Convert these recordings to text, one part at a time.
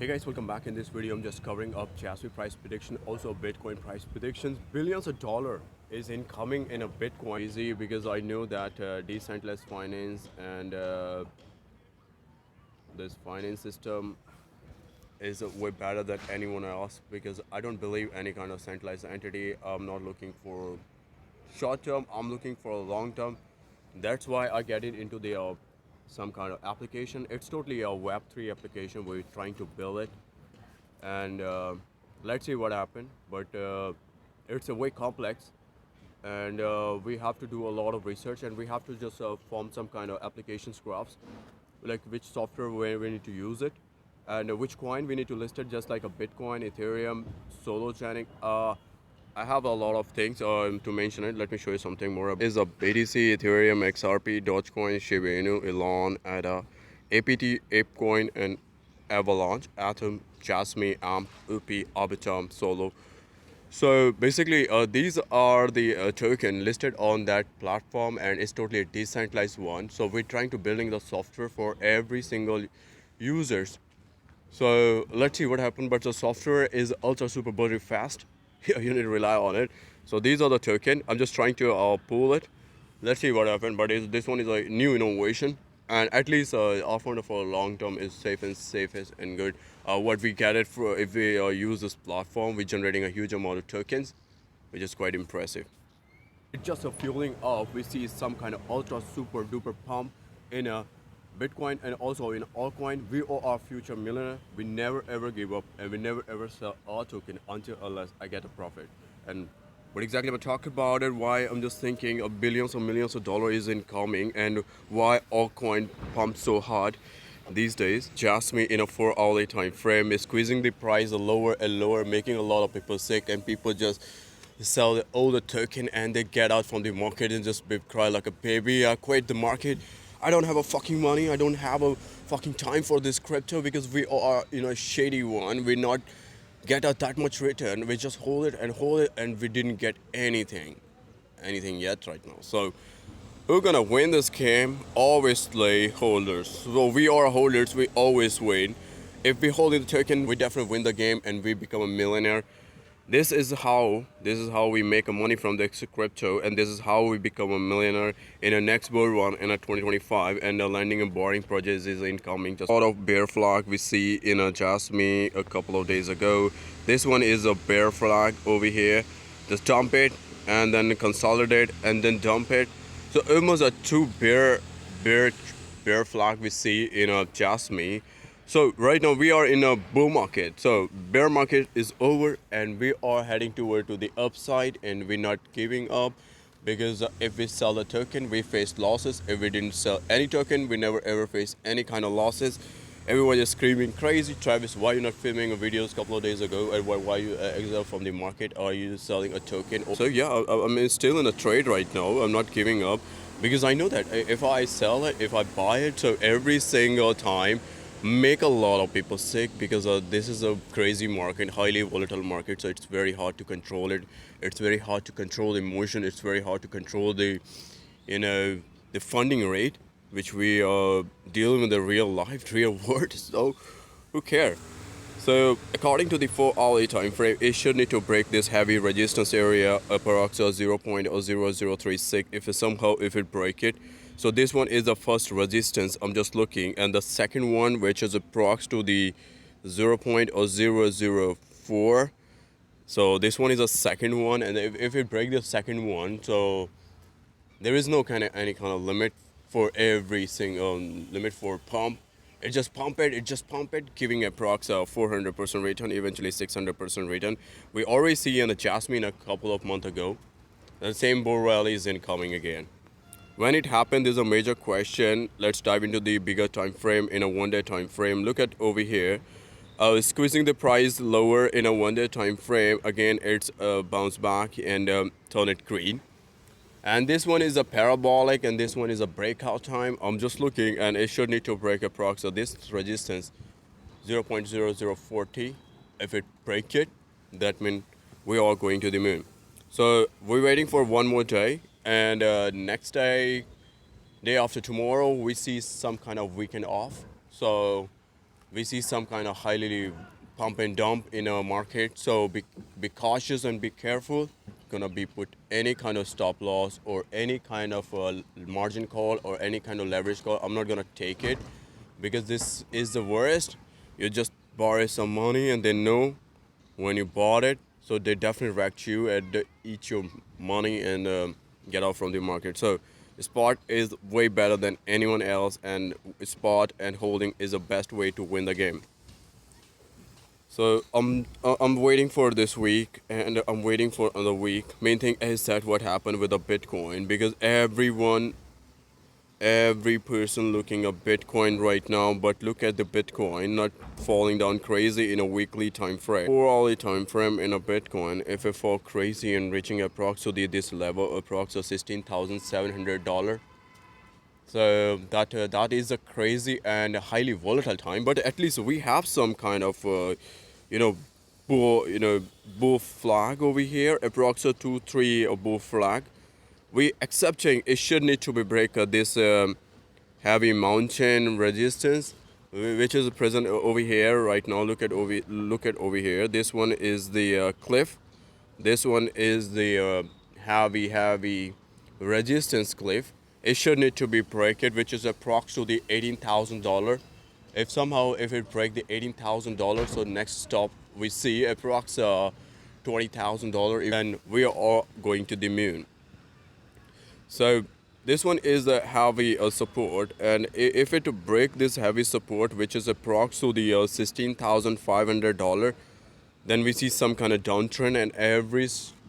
Hey guys, welcome back. In this video, I'm just covering up Jasmy price prediction, also Bitcoin price predictions. Billions of dollar is incoming in a Bitcoin. Easy because I know that decentralized finance and this finance system is way better than anyone else because I don't believe any kind of centralized entity. I'm not looking for short term. I'm looking for a long term. That's why I get it into the some kind of application. It's totally a Web3 application. We're trying to build it and let's see what happened, but it's a way complex and we have to do a lot of research and we have to just form some kind of application graphs, like which software we need to use it and which coin we need to list it, just like a Bitcoin, Ethereum, holochain. I have a lot of things to mention it. Let me show you something more. Is a BTC, Ethereum, XRP, Dogecoin, Shiba Inu, Elon, ADA, APT, ApeCoin, and Avalanche, Atom, Jasmy, AMP, UP, Arbitrum, Solo. So basically, these are the token listed on that platform, and it's totally a decentralized one. So we're trying to building the software for every single users. So let's see what happened. But the software is also super very fast. You need to rely on it. So these are the token. I'm just trying to pull it. Let's see what happened. But this one is a new innovation, and at least offered for a long term is safest and good. What we get it for if we use this platform, we're generating a huge amount of tokens, which is quite impressive. It's just a fueling up. We see some kind of ultra super duper pump in a Bitcoin and also in altcoin. We are our future millionaire. We never ever give up and we never ever sell our token until unless I get a profit. And what exactly I'm talking about it, why I'm just thinking of billions or millions of dollars is incoming and why altcoin pumps so hard these days. Jasmy in a 4-hour time frame is squeezing the price lower and lower, making a lot of people sick, and people just sell all the token and they get out from the market and just cry like a baby. I quit the market. I don't have a fucking money. I don't have a fucking time for this crypto because we are a shady one. We not get out that much return. We just hold it and we didn't get anything yet right now. So who's gonna win this game? Obviously holders. So we are holders. We always win. If we hold the token, we definitely win the game and we become a millionaire. This is how we make money from the crypto, and this is how we become a millionaire in a next bull run in a 2025. And the landing and borrowing projects is incoming. Just a lot of bear flag we see in a Jasmy a couple of days ago. This one is a bear flag over here. Just dump it and then consolidate and then dump it. So almost a two bear flag we see in a Jasmy. So right now we are in a bull market. So bear market is over and we are heading toward to the upside, and we're not giving up because if we sell the token, we face losses. If we didn't sell any token, we never ever face any kind of losses. Everyone is screaming crazy. Travis, why you not filming a videos a couple of days ago, and why you exile from the market? Are you selling a token? So yeah, I'm still in a trade right now. I'm not giving up because I know that if I sell it, if I buy it, so every single time make a lot of people sick because this is a crazy market, highly volatile market, so it's very hard to control it. It's very hard to control the emotion. It's very hard to control the the funding rate, which we are dealing with the real life, real world. So who cares? So according to the 4-hour time frame, it should need to break this heavy resistance area approximately 0.0036 if it break it. So this one is the first resistance. I'm just looking, and the second one, which is approx to the 0.004. So this one is a second one, and if it break the second one, so there is no any kind of limit for every single limit for pump. It just pump it, giving approx 400% return, eventually 600% return. We already see in the Jasmine a couple of months ago. The same bull rally is incoming again. When it happened, there's a major question. Let's dive into the bigger time frame in a one-day time frame. Look at over here. Squeezing the price lower in a one-day time frame. Again, it's bounce back and turn it green. And this one is a parabolic, and this one is a breakout time. I'm just looking, and it should need to break approx. So this resistance, 0.0040. If it break it, that means we are going to the moon. So we're waiting for one more day, and next day after tomorrow, we see some kind of weekend off. So we see some kind of highly pump and dump in our market. So be cautious and be careful. Gonna be put any kind of stop loss or any kind of margin call or any kind of leverage call. I'm not gonna take it because this is the worst. You just borrow some money and they know when you bought it. So they definitely wrecked you and eat your money and get out from the market. So spot is way better than anyone else, and spot and holding is the best way to win the game. So I'm waiting for this week, and I'm waiting for another week. Main thing is that what happened with the Bitcoin, because every person looking at Bitcoin right now, but look at the Bitcoin not falling down crazy in a weekly time frame. 4 hourly time frame in a Bitcoin, if it fall crazy and reaching approximately this level, approximately $16,700. So that is a crazy and highly volatile time. But at least we have some kind of you know bull flag over here, approximately 2 3 bull flag. We accepting it should need to be break this heavy mountain resistance, which is present over here right now. Look at over here. This one is the cliff. This one is the heavy resistance cliff. It should need to be break it, which is approximately $18,000. If somehow if it break the $18,000, so next stop we see approximately $20,000, and we are all going to the moon. So this one is a heavy support, and if it break this heavy support, which is approximately $16,500, then we see some kind of downtrend, and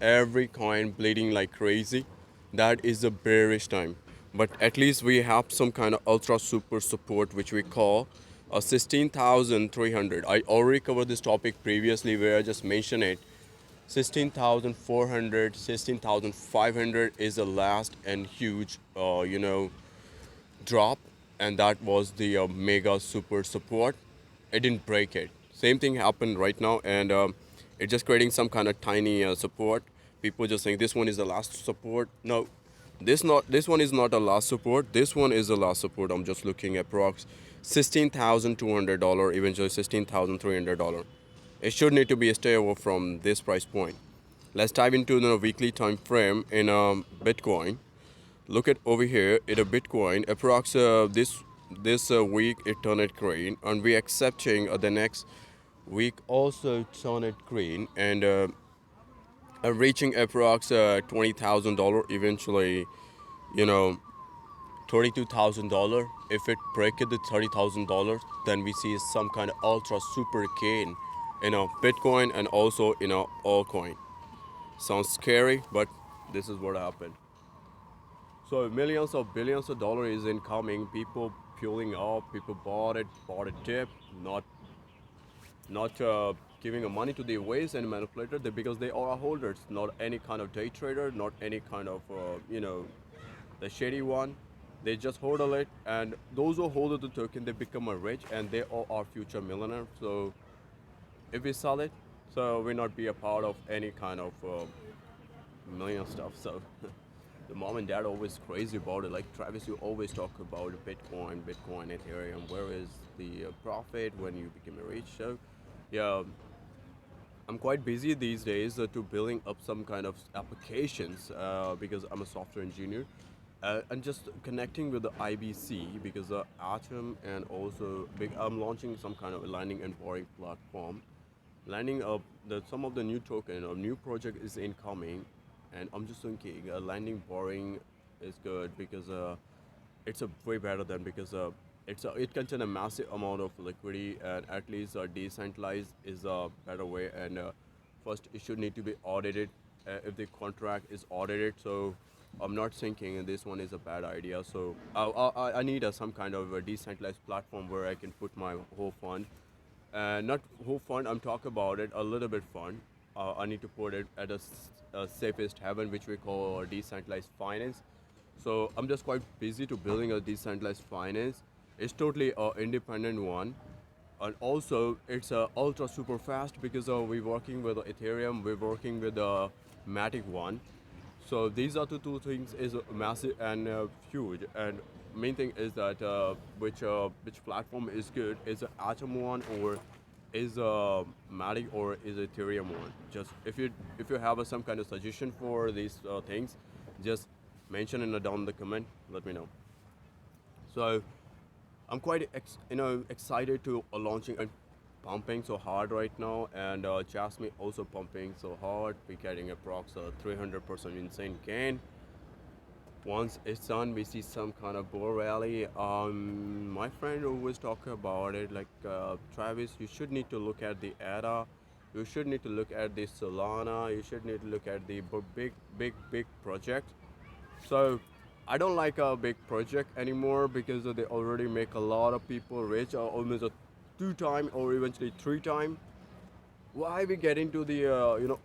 every coin bleeding like crazy. That is a bearish time. But at least we have some kind of ultra super support, which we call 16,300. I already covered this topic previously, where I just mentioned it. 16,400, 16,500 is the last and huge, drop, and that was the mega super support. It didn't break it. Same thing happened right now, and it's just creating some kind of tiny support. People just saying this one is the last support. No, this one is not a last support. This one is the last support. I'm just looking at prox $16,200, eventually $16,300. It should need to be a stay over from this price point. Let's dive into the weekly time frame in Bitcoin. Look at over here in a Bitcoin. Approx this week it turned green, and we accepting the next week also turned green, and reaching approx $20,000 eventually. You know, $32,000. If it break it to $30,000, then we see some kind of ultra super gain in a Bitcoin and also in a altcoin. Sounds scary, but this is what happened. So millions of billions of dollars is incoming. People fueling up. People bought a dip, not giving the money to the waste and manipulator because they are holders, not any kind of day trader, not any kind of the shady one. They just hodl it, and those who hold the token, they become a rich, and they are our future millionaire. So if we sell it, so we not be a part of any kind of million stuff. So the mom and dad always crazy about it. Like Travis, you always talk about Bitcoin, Ethereum. Where is the profit when you become rich? So yeah, I'm quite busy these days to building up some kind of applications because I'm a software engineer. And just connecting with the IBC because Atom, and also I'm launching some kind of lending and borrowing platform. Landing up some of the new token or new project is incoming, and I'm just thinking lending borrowing is good because it's a way better than because it contains a massive amount of liquidity, and at least decentralized is a better way. And first it should need to be audited if the contract is audited. So I'm not thinking this one is a bad idea. So I need some kind of a decentralized platform where I can put my whole fund, not whole fund. I'm talking about it a little bit fund. I need to put it at a safest haven, which we call decentralized finance. So I'm just quite busy to building a decentralized finance. It's totally a independent one, and also it's ultra super fast because we're working with Ethereum, we're working with the Matic one. So these are the two things is massive and huge, and main thing is that which platform is good? Is it Atom one, or is Matic, or is Ethereum one? Just if you have some kind of suggestion for these things, just mention in the down in the comment. Let me know. So I'm quite excited to launching and pumping so hard right now, and Jasmy also pumping so hard. We're getting approx 300% insane gain. Once it's done, we see some kind of bull rally. My friend always talk about it, like Travis, you should need to look at the ADA, you should need to look at the Solana, you should need to look at the big project. So I don't like a big project anymore because they already make a lot of people rich, almost a 2 time or eventually 3 time. Why we get into the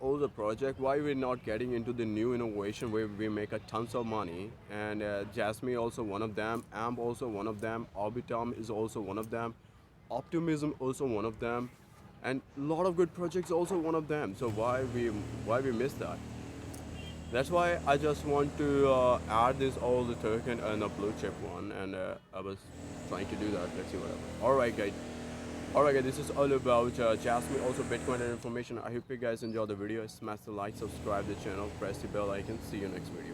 older project? Why we not getting into the new innovation where we make a tons of money? And Jasmy also one of them, Amp also one of them, Orbitum is also one of them, Optimism also one of them, and a lot of good projects also one of them. So why we miss that? That's why I just want to add this all the token and a blue chip one, and I was trying to do that. Let's see what happens. All right, guys. This is all about Jasmy, also Bitcoin and information. I hope you guys enjoy the video. Smash the like, subscribe the channel, press the bell icon. See you next video.